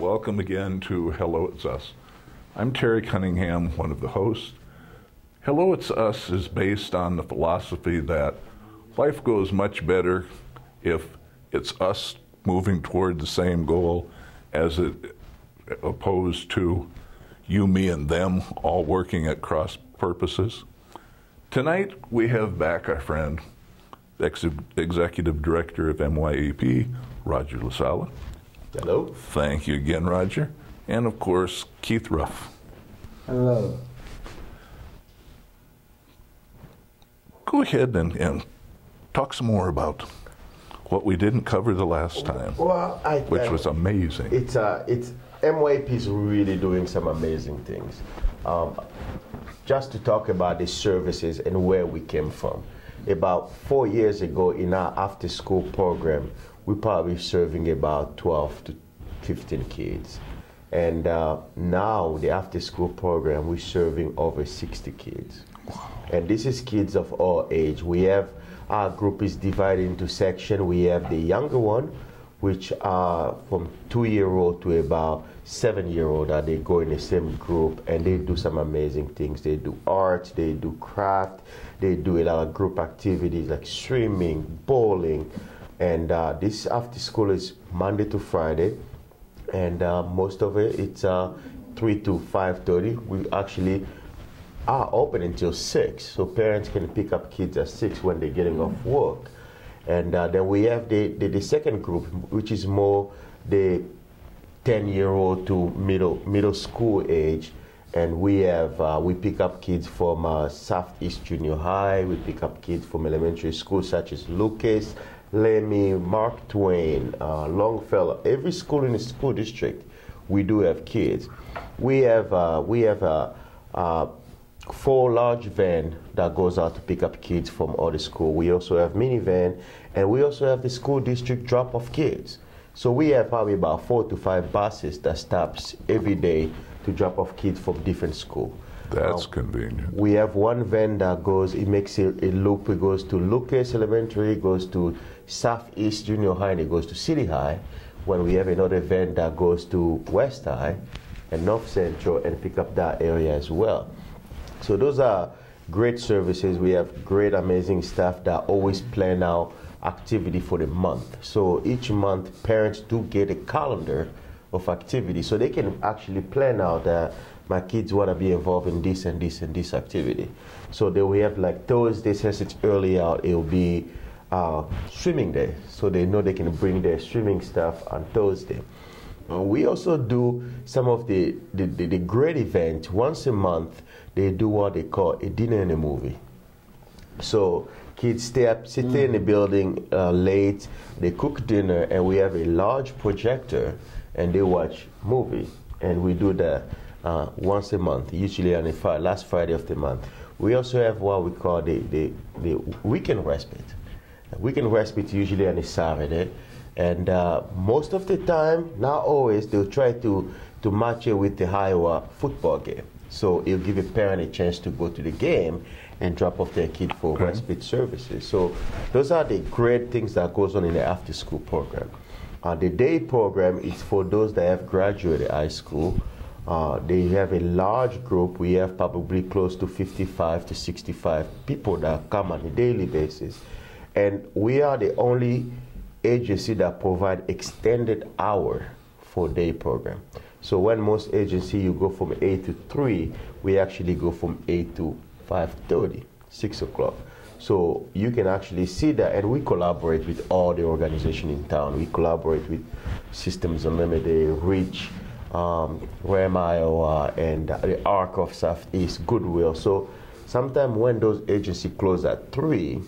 welcome again to Hello, It's Us. I'm Terry Cunningham, one of the hosts. Hello, It's Us is based on the philosophy that life goes much better if it's us moving toward the same goal as opposed to you, me, and them all working at cross purposes. Tonight we have back our friend, Executive Director of MYAP, Roger Lusala. Hello. Thank you again, Roger. And of course, Keith Ruff. Hello. Go ahead and talk some more about what we didn't cover the last time, Well, which was amazing. It's MYP is really doing some amazing things. Just to talk about the services and where we came from. About 4 years ago in our after-school program, we're probably serving about 12 to 15 kids. And now the after-school program, we're serving over 60 kids. Wow. And this is kids of all age. We have, our group is divided into sections. We have the younger one, which are from 2-year-old to about 7-year-old, that they go in the same group and they do some amazing things. They do art, they do craft, they do a lot of group activities like swimming, bowling. And this after school is Monday to Friday, and most of it's 3 to 5:30. We actually are open until 6, so parents can pick up kids at 6 when they're getting off work. And then we have the second group, which is more the 10-year-old to middle school age. And we have we pick up kids from Southeast Junior High. We pick up kids from elementary schools such as Lucas, Lemmy, Mark Twain, Longfellow. Every school in the school district, we do have kids. We have 4 large van that goes out to pick up kids from all the school. We also have minivan, and we also have the school district drop-off kids. So we have probably about 4 to 5 buses that stops every day to drop off kids from different schools. That's convenient. We have one van that goes, it makes a loop. It goes to Lucas Elementary, it goes to Southeast Junior High, and it goes to City High. When we have another van that goes to West High and North Central and pick up that area as well. So those are great services. We have great, amazing staff that always plan our activity for the month. So each month, parents do get a calendar of activity, so they can actually plan out that my kids want to be involved in this and this and this activity. So then we have like Thursday, since it's early out, it'll be swimming day. So they know they can bring their swimming stuff on Thursday. We also do some of the great events. Once a month, they do what they call a dinner and a movie. So kids stay in the building late, they cook dinner, and we have a large projector, and they watch movie. And we do that once a month, usually on the last Friday of the month. We also have what we call the weekend respite. Weekend respite usually on a Saturday. And most of the time, not always, they'll try to match it with the Iowa football game. So it'll give a parent a chance to go to the game and drop off their kid for respite services. So those are the great things that goes on in the after-school program. The day program is for those that have graduated high school. They have a large group. We have probably close to 55 to 65 people that come on a daily basis. And we are the only agency that provide extended hour for day program. So when most agencies you go from 8 to 3, we actually go from 8 to 5:30, 6 o'clock. So you can actually see that, and we collaborate with all the organizations in town. We collaborate with Systems Unlimited, Reach, Rem Iowa, and the Arc of Southeast, Goodwill. So sometimes when those agencies close at 3,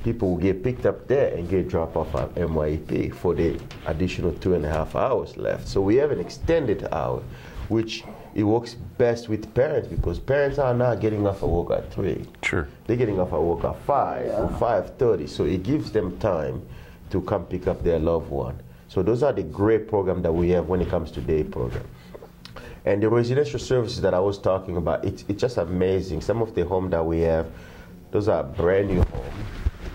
people will get picked up there and get dropped off at MYP for the additional 2.5 hours left. So we have an extended hour, which it works best with parents because parents are not getting off at work at 3. Sure. They're getting off at work at 5 or 5:30. So it gives them time to come pick up their loved one. So those are the great programs that we have when it comes to day program. And the residential services that I was talking about, it's just amazing. Some of the homes that we have, those are brand new homes.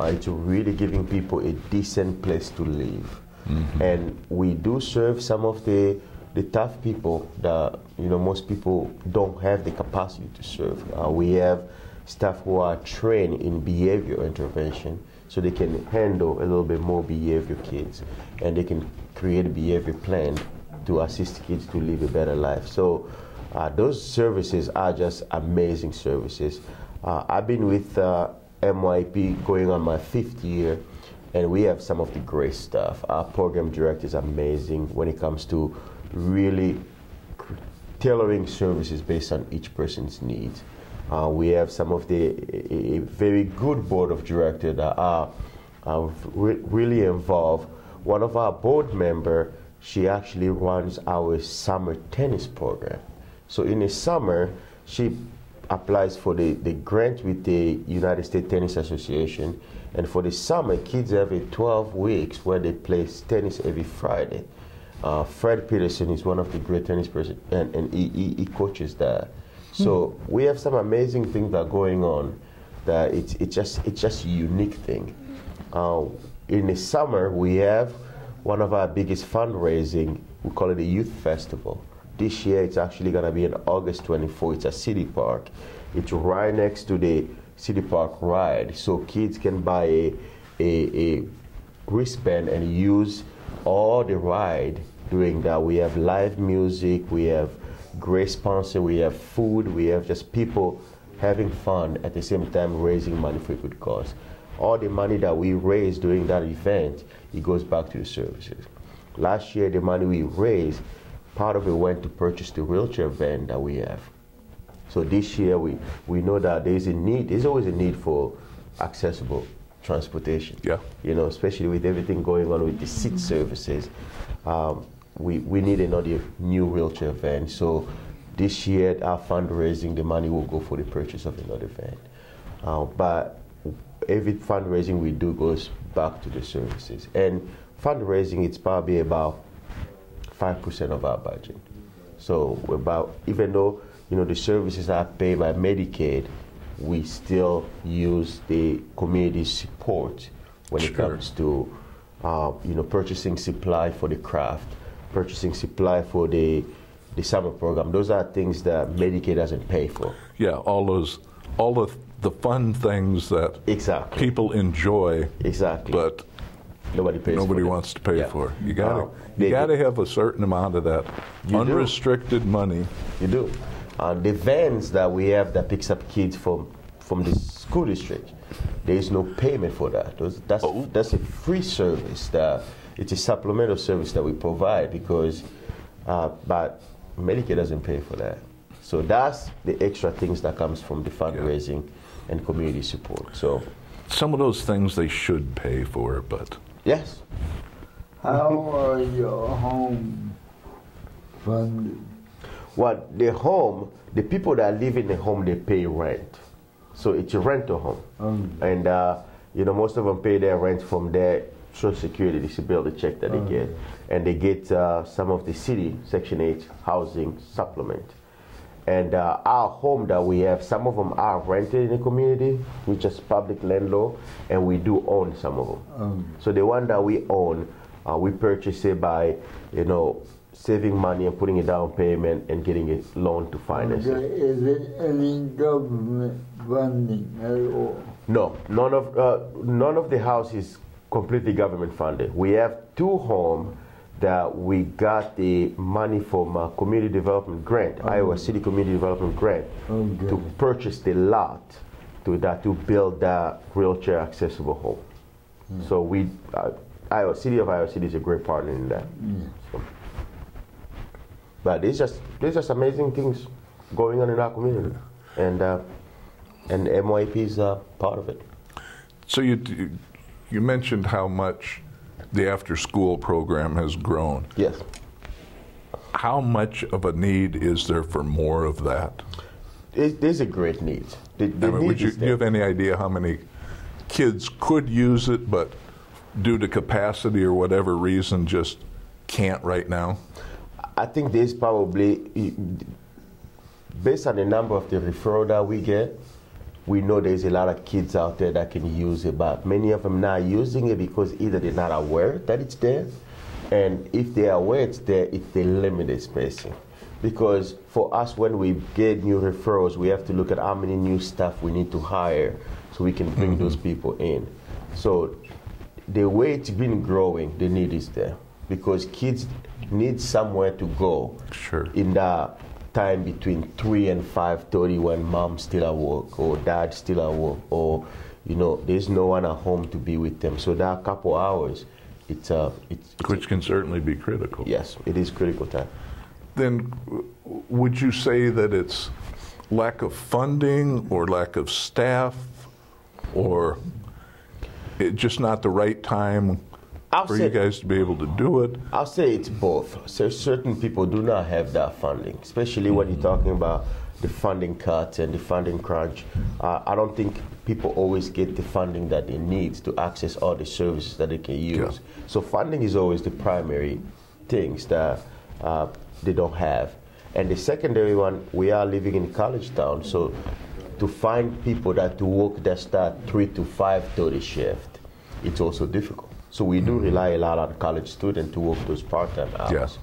It's really giving people a decent place to live. Mm-hmm. And we do serve some of the the tough people that, most people don't have the capacity to serve. We have staff who are trained in behavior intervention, so they can handle a little bit more behavior kids, and they can create a behavior plan to assist kids to live a better life. So those services are just amazing services. I've been with MYP going on my 5th year, and we have some of the great stuff. Our program director is amazing when it comes to really tailoring services based on each person's needs. We have some of a very good board of directors that are really involved. One of our board members, she actually runs our summer tennis program. So in the summer, she applies for the grant with the United States Tennis Association, and for the summer, kids have 12 weeks where they play tennis every Friday. Fred Peterson is one of the great tennis person, and he coaches that. So we have some amazing things that are going on. That it's just a unique thing. In the summer, we have one of our biggest fundraising. We call it a youth festival. This year, it's actually going to be on August 24th. It's at City Park. It's right next to the City Park ride, so kids can buy a wristband and use all the ride. Doing that, we have live music, we have great sponsor, we have food, we have just people having fun at the same time raising money for a good cause. All the money that we raise during that event, it goes back to the services. Last year, the money we raised, part of it went to purchase the wheelchair van that we have. So this year, we know that there's always a need for accessible transportation. Yeah. Especially with everything going on with the seat services. We need another new wheelchair van. So this year, our fundraising, the money will go for the purchase of another van. But every fundraising we do goes back to the services. And fundraising, it's probably about 5% of our budget. So even though the services are paid by Medicaid, we still use the community support when it comes to purchasing supply for the craft, purchasing supply for the summer program. Those are things that Medicaid doesn't pay for. Yeah, all the fun things that people enjoy. Exactly. But nobody wants to pay for. You gotta have a certain amount of that unrestricted money. You do. The vans that we have that picks up kids from the school district, there is no payment for that. That's a free service. It's a supplemental service that we provide because, but Medicare doesn't pay for that. So that's the extra things that comes from the fundraising and community support. So some of those things they should pay for, but yes. How are your home funded? Well, the people that live in the home, they pay rent. So it's a rental home. And, most of them pay their rent from their Social Security disability check that they get. And they get some of the city Section 8 housing supplement. And our home that we have, some of them are rented in the community, which is public landlord, and we do own some of them. So the one that we own, we purchase it by, saving money and putting a down payment and getting a loan to finance it. Is there any government funding at all? No, none of the house is completely government funded. We have 2 homes that we got the money from a community development grant, Iowa City Community Development Grant, to purchase the lot to build that wheelchair accessible home. So City of Iowa City is a great partner in that. So. But there's just amazing things going on in our community, and MYP is part of it. So you mentioned how much the after-school program has grown. Yes. How much of a need is there for more of that? There's a great need. Do you have any idea how many kids could use it, but due to capacity or whatever reason just can't right now? I think there's probably, based on the number of the referral that we get, we know there's a lot of kids out there that can use it, but many of them not using it because either they're not aware that it's there, And if there are weights there, it's a limited spacing. Because for us, when we get new referrals, we have to look at how many new staff we need to hire so we can bring those people in. So the way it's been growing, the need is there. Because kids need somewhere to go in that time between 3 and 5:30 when mom's still at work or dad's still at work, or there's no one at home to be with them. So that couple hours, it's which can certainly be critical. Yes, it is critical time. Then would you say that it's lack of funding or lack of staff, or it's just not the right time for you guys to be able to do it? I'll say it's both. So certain people do not have that funding, especially when you're talking about the funding cuts and the funding crunch. I don't think people always get the funding that they need to access all the services that they can use. So funding is always the primary things that they don't have. And the secondary one, we are living in college town, so to find people that to work that start 3 to 5:30 shift, it's also difficult. So we do rely a lot on college students to work those part-time hours. Yes.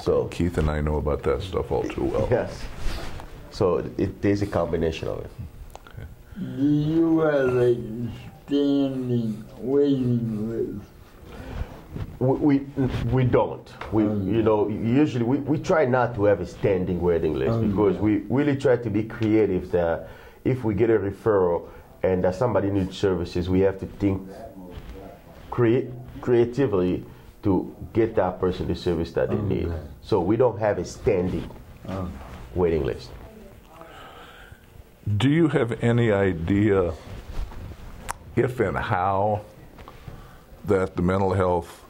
So Keith and I know about that stuff all too well. Yes. So there's a combination of it. Do you have a standing waiting list? We don't. Usually we try not to have a standing waiting list because we really try to be creative that if we get a referral and that somebody needs services, we have to think creatively to get that person the service that they need. So we don't have a standing waiting list. Do you have any idea if and how that the mental health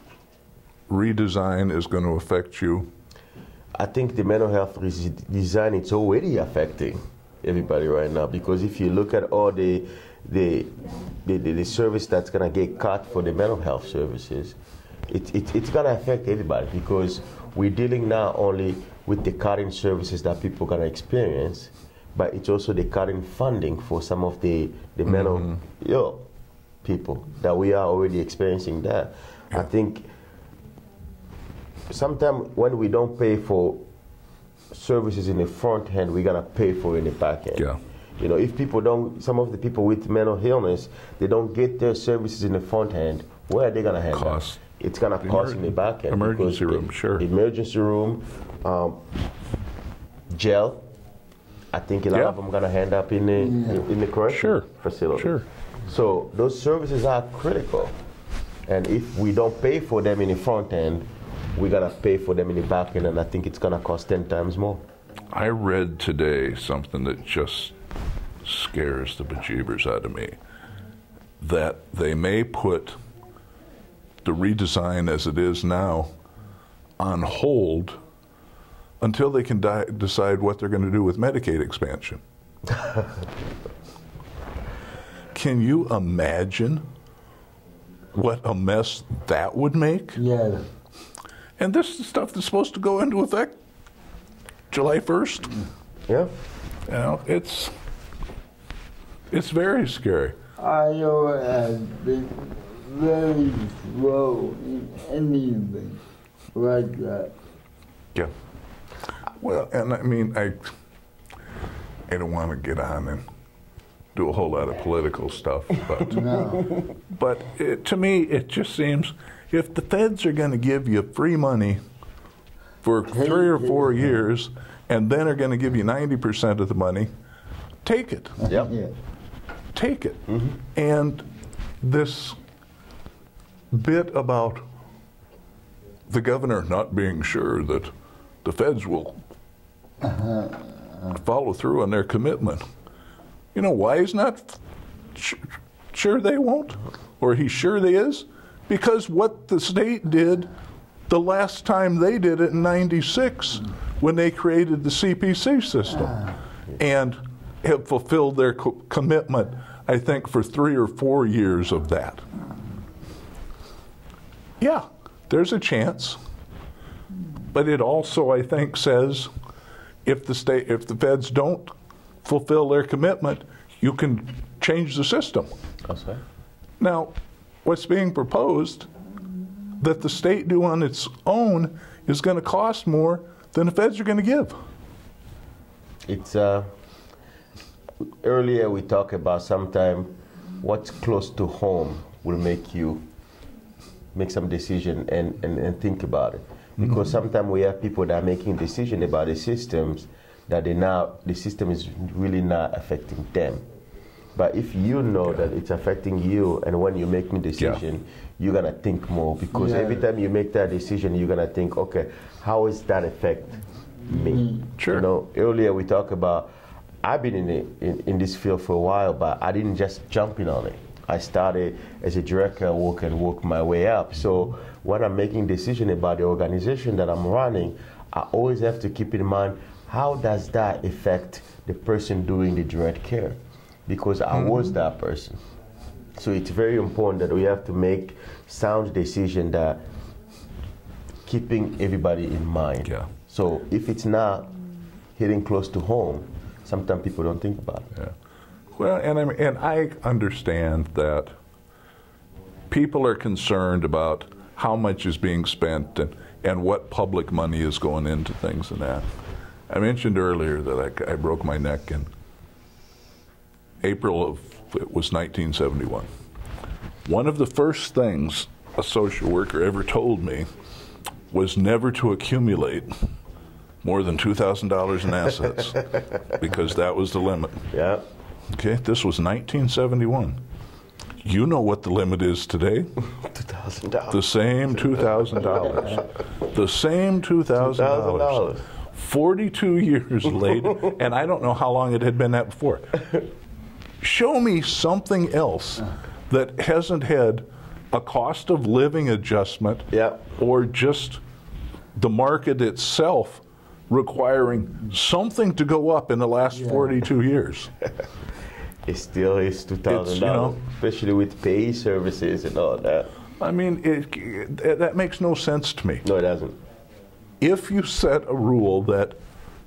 redesign is going to affect you? I think the mental health redesign, it's already affecting everybody right now, because if you look at all the service that's going to get cut for the mental health services, it's going to affect everybody, because we're dealing not only with the cutting services that people are going to experience, but it's also the cutting funding for some of the mental ill people that we are already experiencing that. I think sometimes when we don't pay for services in the front end, we're gonna pay for it in the back end. Yeah. If people don't, some of the people with mental illness, they don't get their services in the front end, where are they gonna handle Cost. it? It's gonna cost in the back end. Emergency room, sure. Emergency room, jail. I think a lot of them gonna end up in the correctional facility. Sure. So those services are critical, and if we don't pay for them in the front end, we're gonna pay for them in the back end, and I think it's gonna cost 10 times more. I read today something that just scares the bejeebers out of me, that they may put the redesign as it is now on hold until they can decide what they're going to do with Medicaid expansion. Can you imagine what a mess that would make? Yeah. And this is stuff that's supposed to go into effect July 1st. Yeah. It's very scary. Iowa has been very slow in anything like that. Yeah. Well, and I mean, I don't want to get on and do a whole lot of political stuff, but but to me, it just seems if the feds are going to give you free money for 3 or 4 years, and then are going to give you 90% of the money, take it. Yep. Yeah. Take it. And this bit about the governor not being sure that the feds will follow through on their commitment. You know why he's not sure they won't? Or he's sure they is? Because what the state did the last time they did it in '96 when they created the CPC system and have fulfilled their commitment, I think, for 3 or 4 years of that. Yeah, there's a chance. But it also, I think, says if the feds don't fulfill their commitment, you can change the system. That's right. Now, what's being proposed, that the state do on its own is going to cost more than the feds are going to give. It's earlier we talked about sometime what's close to home will make you make some decision and think about it. Because sometimes we have people that are making decisions about the systems that the system is really not affecting them. But if you know that it's affecting you, and when you're making a decision, you're gonna think more, because every time you make that decision, you're gonna think, okay, how does that affect me? Sure. You know, earlier we talked about, I've been in this field for a while, but I didn't just jump in on it. I started as a director, work my way up. So when I'm making decisions about the organization that I'm running, I always have to keep in mind, how does that affect the person doing the direct care? Because I was that person. So it's very important that we have to make sound decision that keeping everybody in mind. Yeah. So if it's not hitting close to home, sometimes people don't think about it. Yeah. Well, and I understand that people are concerned about how much is being spent and what public money is going into things and that. I mentioned earlier that I broke my neck in April of, it was 1971. One of the first things a social worker ever told me was never to accumulate more than $2,000 in assets, because that was the limit. Yeah. Okay, this was 1971. You know what the limit is today? $2,000. The same $2,000. The same $2,000. 42 years later, and I don't know how long it had been that before. Show me something else that hasn't had a cost of living adjustment, or just the market itself requiring something to go up in the last 42 years. It still is $2,000, you know, especially with pay services and all that. I mean, that makes no sense to me. No, it doesn't. If you set a rule that,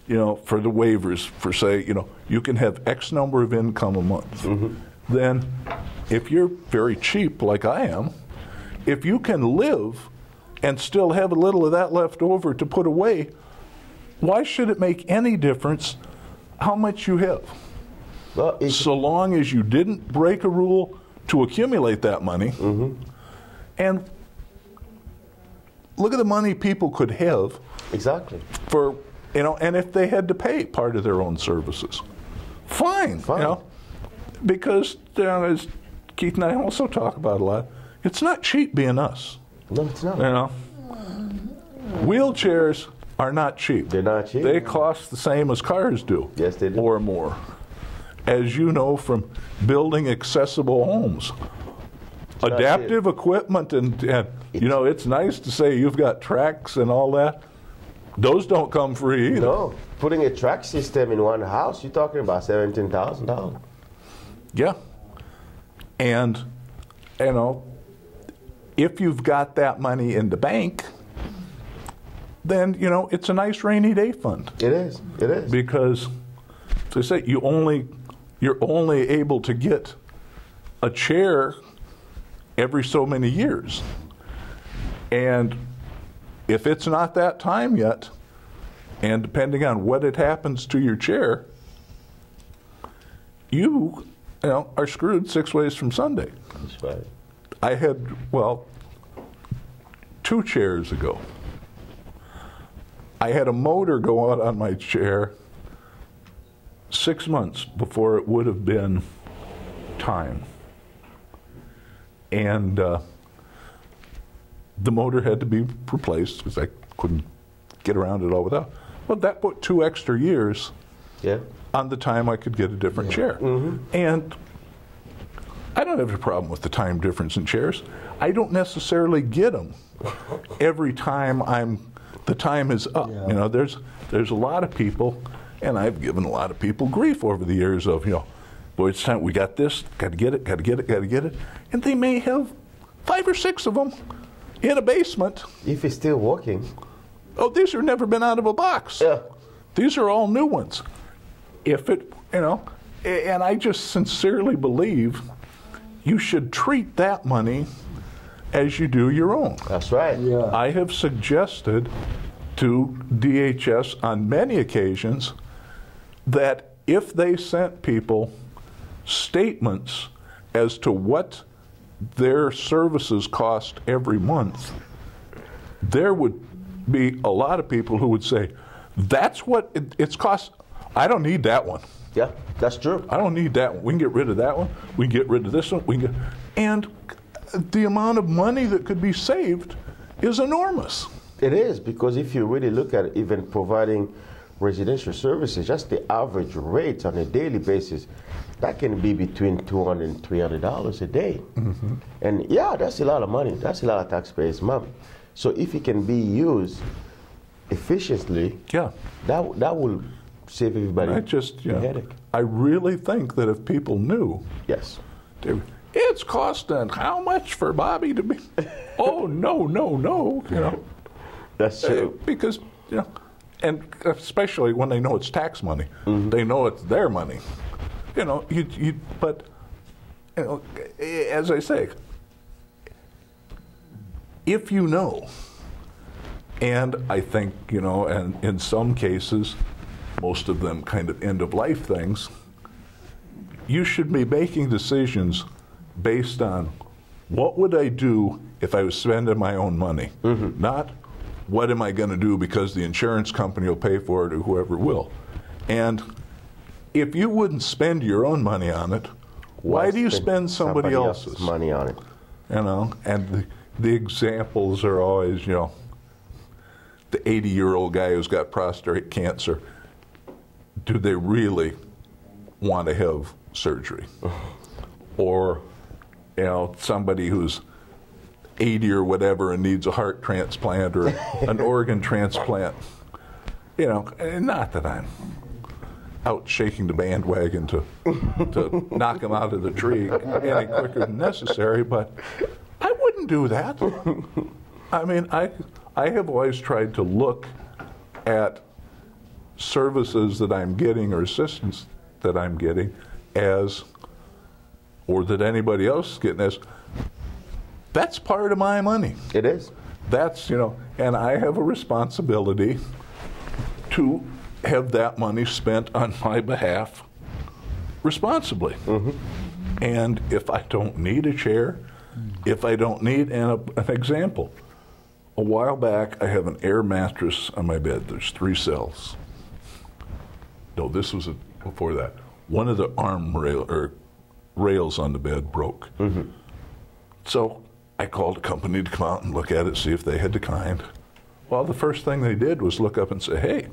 you know, for the waivers, for say, you know, you can have X number of income a month, then if you're very cheap like I am, if you can live and still have a little of that left over to put away, why should it make any difference how much you have? Well, so long as you didn't break a rule to accumulate that money. And look at the money people could have. Exactly. For, you know, and if they had to pay part of their own services, fine. You know, because, you know, as Keith and I also talk about a lot, it's not cheap being us. No, it's not. You know, wheelchairs are not cheap. They're not cheap. They cost the same as cars do. Yes, they do. Or more. As you know from building accessible homes. Adaptive equipment and you know, it's nice to say you've got tracks and all that. Those don't come free either. No. Putting a track system in one house, you're talking about $17,000. Yeah. And, you know, if you've got that money in the bank, then, you know, it's a nice rainy day fund. It is. It is. Because, as I say, you're only able to get a chair every so many years. And if it's not that time yet, and depending on what it happens to your chair, you know, are screwed 6 ways from Sunday. That's right. I had, well, 2 chairs ago, I had a motor go out on my chair 6 months before it would have been time. And the motor had to be replaced because I couldn't get around it all without. Well, that put 2 extra years on the time I could get a different chair. And I don't have a problem with the time difference in chairs. I don't necessarily get them every time the time is up. You know, there's a lot of people, and I've given a lot of people grief over the years of, you know, boy, it's time, we got this, got to get it, got to get it, got to get it. And they may have 5 or 6 of them in a basement. If it's still working. Oh, these have never been out of a box. Yeah. These are all new ones. If it, you know, and I just sincerely believe you should treat that money as you do your own. That's right. Yeah. I have suggested to DHS on many occasions that if they sent people statements as to what their services cost every month, there would be a lot of people who would say, that's what it's cost. I don't need that one. Yeah, that's true. I don't need that one. We can get rid of that one. We can get rid of this one. We can get, and the amount of money that could be saved is enormous. It is, because if you really look at even providing residential services, just the average rate on a daily basis, that can be between $200 and $300 a day. Mm-hmm. And yeah, that's a lot of money. That's a lot of taxpayers' money. So if it can be used efficiently, Yeah. that will save everybody I just, a headache. I really think that if people knew, Yes. it's costing how much for Bobby to be? Oh, no, no, no, That's true. because, and especially when they know it's tax money, they know it's their money. But as I say, if you know, and I think, and in some cases, most of them kind of end-of-life things, you should be making decisions based on what would I do if I was spending my own money, not what am I going to do because the insurance company will pay for it or whoever will. And if you wouldn't spend your own monny on it, why do you spend somebody else's money on it? And the examples are always, the 80-year-old guy who's got prostate cancer. Do they really want to have surgery? Or, somebody who's 80 or whatever and needs a heart transplant or an organ transplant. Not that I'm out shaking the bandwagon to knock him out of the tree any quicker than necessary, but I wouldn't do that. I mean, I have always tried to look at services that I'm getting or assistance that I'm getting as, or that anybody else is getting as, that's part of my money. It is. That's, and I have a responsibility to have that money spent on my behalf responsibly. And if I don't need a chair, if I don't need an example, a while back I have an air mattress on my bed. There's 3 cells. No, this was before that. One of the arm rails on the bed broke. So I called a company to come out and look at it, see if they had the kind. Well, the first thing they did was look up and say, hey,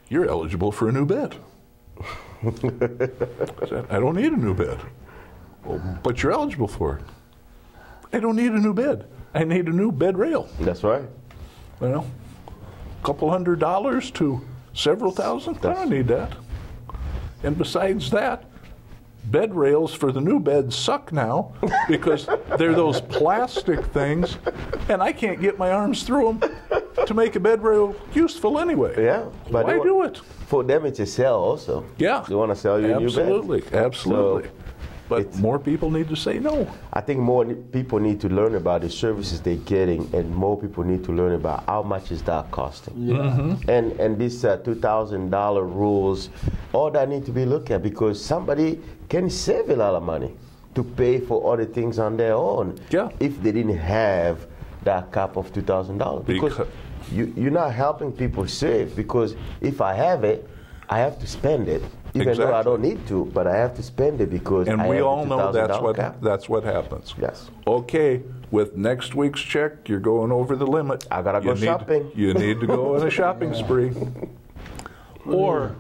you're eligible for a new bed. I said, I don't need a new bed. Well, but you're eligible for it. I don't need a new bed. I need a new bed rail. That's right. A couple $100 to several thousand. I don't need that. And besides that, bed rails for the new beds suck now because they're those plastic things, and I can't get my arms through them to make a bed rail useful anyway. Yeah. But why do it? For them, it's a sell also. Yeah. They want to sell you a new bed. Absolutely. So but more people need to say no. I think more people need to learn about the services they're getting, and more people need to learn about how much is that costing. Yeah. And these $2,000 rules, all that need to be looked at, because somebody can save a lot of money to pay for other things on their own if they didn't have that cap of $2,000. Because you're not helping people save, because if I have it, I have to spend it. Even though I don't need to, but I have to spend it because and I we have all know cap. that's what happens. Yes. Okay, with next week's check, you're going over the limit. I gotta go shopping. You need to go on a shopping spree. Or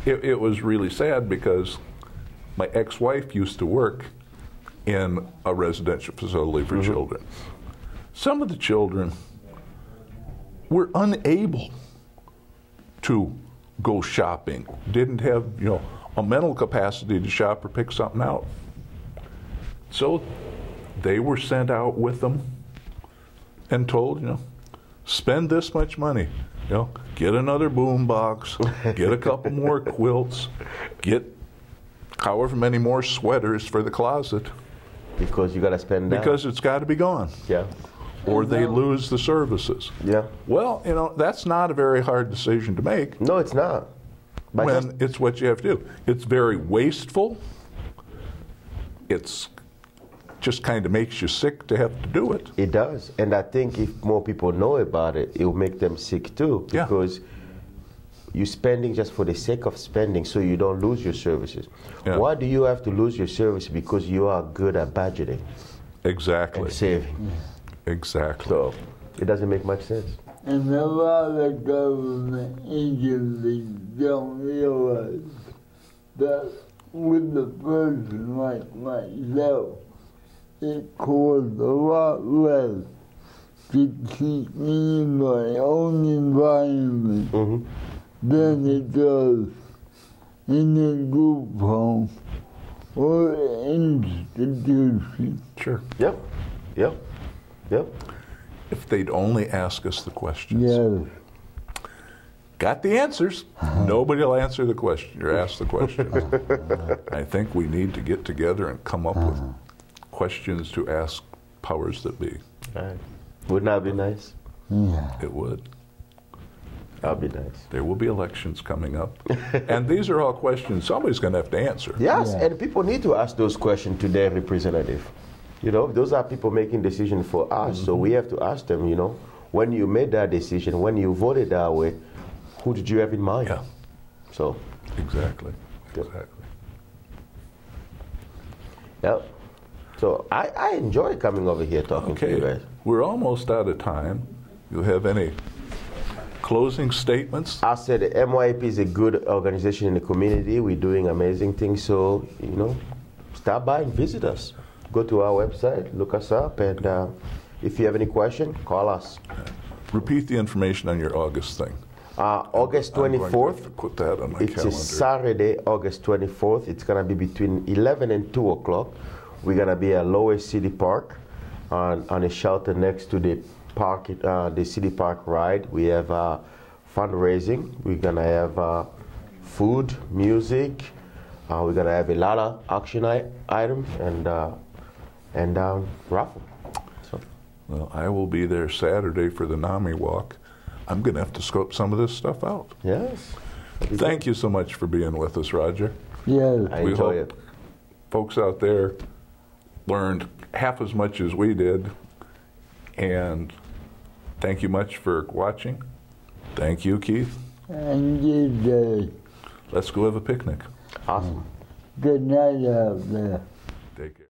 it was really sad because my ex-wife used to work in a residential facility for children. Some of the children were unable to go shopping, didn't have, a mental capacity to shop or pick something out. So they were sent out with them and told, spend this much money, get another boom box, get a couple more quilts, get however many more sweaters for the closet, because you got to spend that. Because it's got to be gone. Yeah. Or they lose the services. Yeah. Well, you know, that's not a very hard decision to make. No, it's not. But When it's what you have to do. It's very wasteful. It's just kind of makes you sick to have to do it. it does. And I think if more people know about it, it will make them sick too. Yeah. Because you're spending just for the sake of spending so you don't lose your services. Yeah. Why do you have to lose your service? Because you are good at budgeting Exactly. and saving. Exactly. So it doesn't make much sense. And a lot of government agencies don't realize that with a person like myself, it costs a lot less to keep me in my own environment than it does in a group home or institution. Sure. Yep. Yep. Yep. If they'd only ask us the questions. Yes. Got the answers. Nobody will answer the question or ask the questions. I think we need to get together and come up with questions to ask powers that be. Right. Wouldn't that be nice? Yeah. It would. That'd be nice. There will be elections coming up. And these are all questions somebody's going to have to answer. Yes, Yeah. and people need to ask those questions to their representative. You know, those are people making decisions for us, so we have to ask them, you know, when you made that decision, when you voted that way, who did you have in mind? Yeah. So, Exactly. Yep. Exactly. yeah. So I enjoy coming over here talking to you Okay. guys. We're almost out of time. You have any closing statements? I said the MYP is a good organization in the community. We're doing amazing things, so, you know, stop by and visit us. Go to our website, look us up, and if you have any question, call us. Repeat the information on your August thing. August I'm going to 24th. have to put that on my It's calendar. a Saturday, August 24th. It's going to be between 11 and 2 o'clock. We're going to be at Lower City Park on a shelter next to the park, the City Park ride. We have fundraising. We're going to have food, music. We're going to have a lot of auction items and raffle. So. Well, I will be there Saturday for the NAMI walk. I'm going to have to scope some of this stuff out. Yes. Thank you so much for being with us, Roger. Yes. I We enjoy hope it. folks out there learned half as much as we did. And thank you much for watching. Thank you, Keith. And you Let's go have a picnic. Awesome. good night out there. Take care.